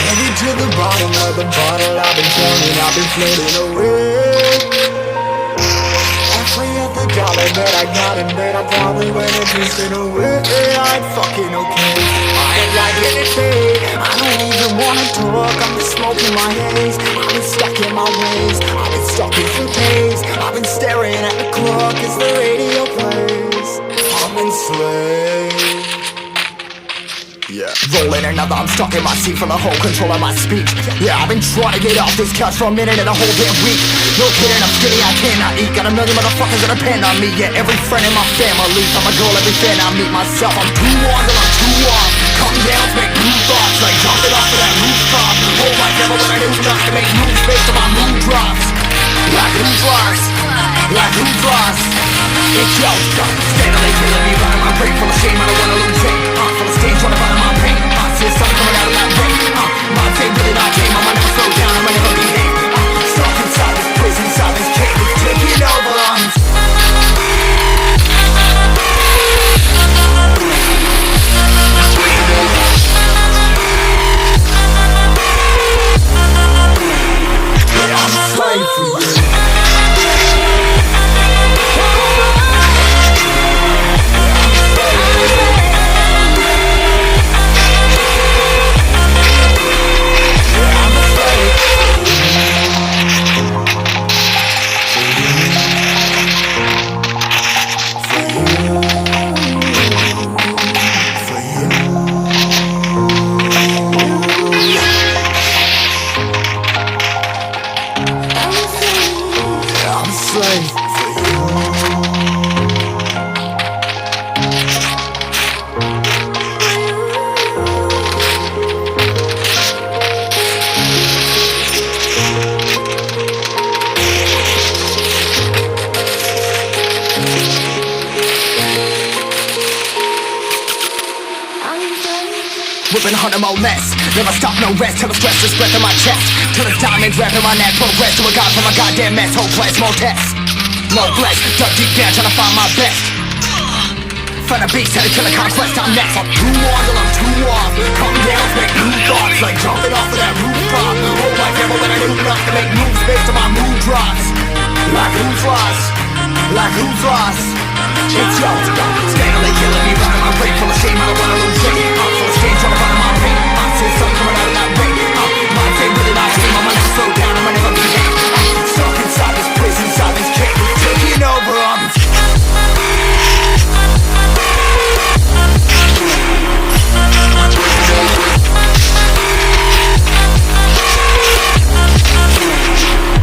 Headed to the bottom of the bottle, I've been turning, I've been floating away. Halfway at the dollar that I got and that I probably went and drifted away. I ain't fucking okay, I ain't like anything. I don't even wanna talk, I'm just smoking my haze. I've been stuck in my ways, I've been stuck in for days. I've been staring at the clock as the radio plays. I'm enslaved. Yeah. Rolling another, I'm stuck in my seat for the whole control of my speech. Yeah, I've been trying to get off this couch for a minute and a whole damn week. No kidding, I'm skinny, I cannot eat. Got a million motherfuckers that depend on me. Yeah, every friend in my family, I'm a girl, every fan I meet myself. I'm too on till I'm too off. Come down, make new thoughts, like jumping off of that rooftop. Hold my camera when I do not to make moves based on my mood drops. Like who's lost? Like who's lost? It's yo, steadily killing me, running my brain full of shame, I don't wanna lose it. Full of stage, trying to find my pain. See the sun coming out of that rain. My day really not tame, I'ma never slow down, I'ma never behave. Stuck inside this prison, inside this cage, it's taking over on me. Yeah, I'm a slave for you. Whipping 100 more less. Never stop, no rest. Till the stress is breath in my chest. Till it's diamonds wrapping my neck. Progress to a god from a goddamn mess. Hopeless, more tests. No flesh, dug deep down trying to find my best. Find a beast, had to kill a conquest. I'm next. I'm too on till I'm too off. Come down, make new thoughts. Like jumping off of that rooftop. Hold my camera when I do not to make moves based on my mood drops. Like who's lost? Like who's lost? It's yo, steadily killing me, running my brain full of shame, I don't wanna lose it. I'm full of stage, trying to find my pain. I see the sun coming out of that rain. My day really not tame, I'ma never slow down, I'ma never behave. Stuck inside this prison, inside this cage, it's taking over on me.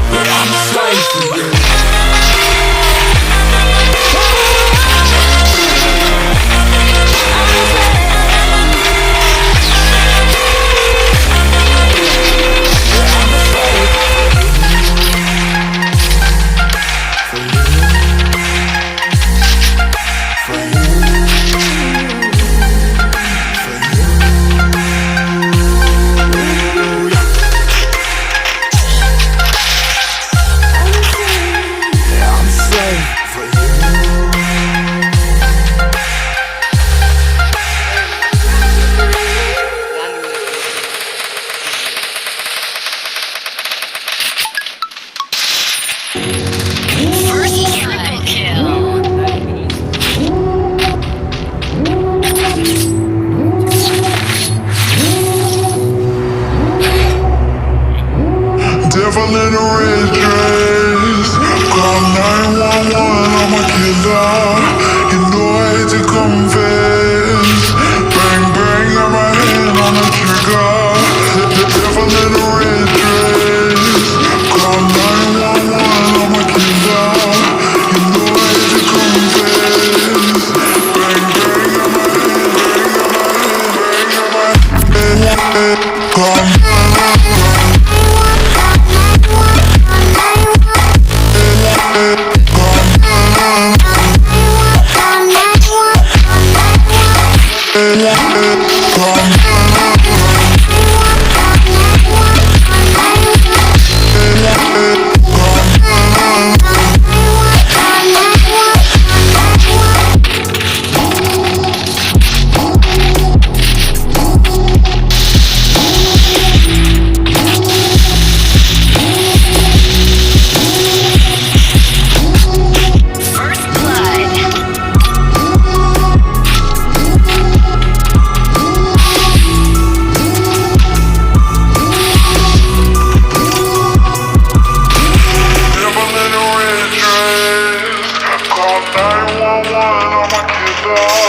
Yeah, I'm a slave for you. Devil in a red dress. Call 911, I'm a killer. You know I hate to confess. Bang bang, got my hand on the trigger. The devil in a red dress. Call 911, I'm a killer. You know I hate to confess. Bang bang, got my hand, bang got my hand. Call 911, I'm a killer.